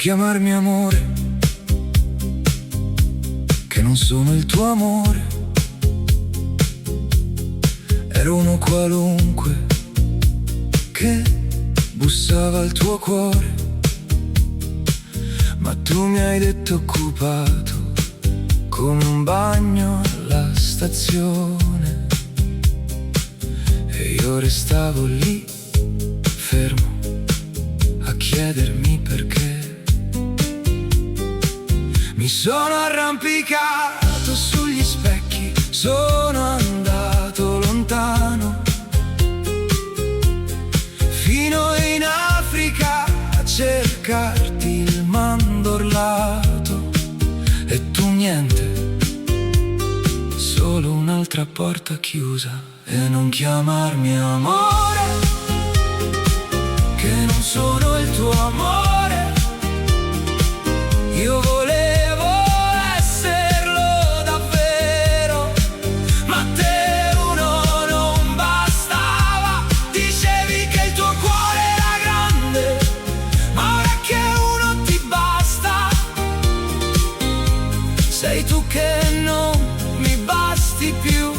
chiamarmi amore, che non sono il tuo amore. Ero uno qualunque che bussava al tuo cuore, ma tu mi hai detto occupato come un bagno alla stazione. E io restavo lì fermo a chiedermi perché. Mi sono arrampicato sugli specchi, sono andato lontano, fino in Africa a cercarti il mandorlato. E tu niente, solo un'altra porta chiusa. E non chiamarmi amore, che non sono il tuo amore. Io volevo esserlo davvero, ma a te uno non bastava. Dicevi che il tuo cuore era grande, ma ora che uno ti basta. Sei tu che non mi basti più.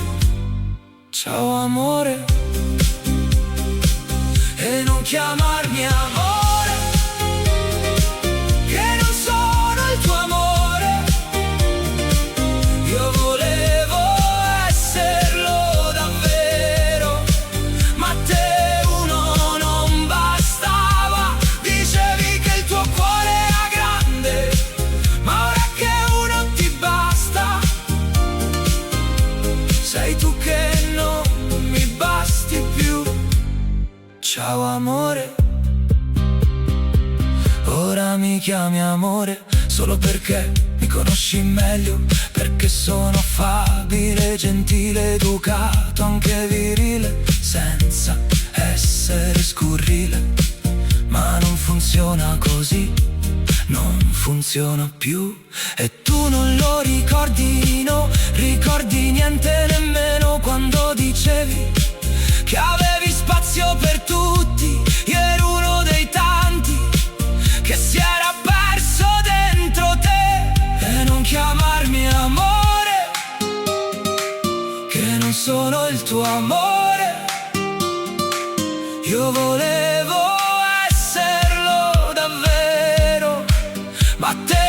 Ciao amore, e non chiamarmi amore, che non sono il tuo amore. Io volevo esserlo davvero, ma a te uno non bastava. Dicevi che il tuo cuore era grande, ma ora che uno ti basta. Sei tu che non mi basti più. Ciao amore, ora mi chiami amore solo perché mi conosci meglio, perché sono affabile, gentile, educato, anche virile, senza essere scurrile. Ma non funziona così, non funziona più. E tu non lo ricordi, no, ricordi niente nemmeno quando dicevi che avevi spazio per tutti. Io ero uno dei tanti che si era perso dentro te. E non chiamarmi amore, che non sono il tuo amore. Io volevo esserlo davvero, ma te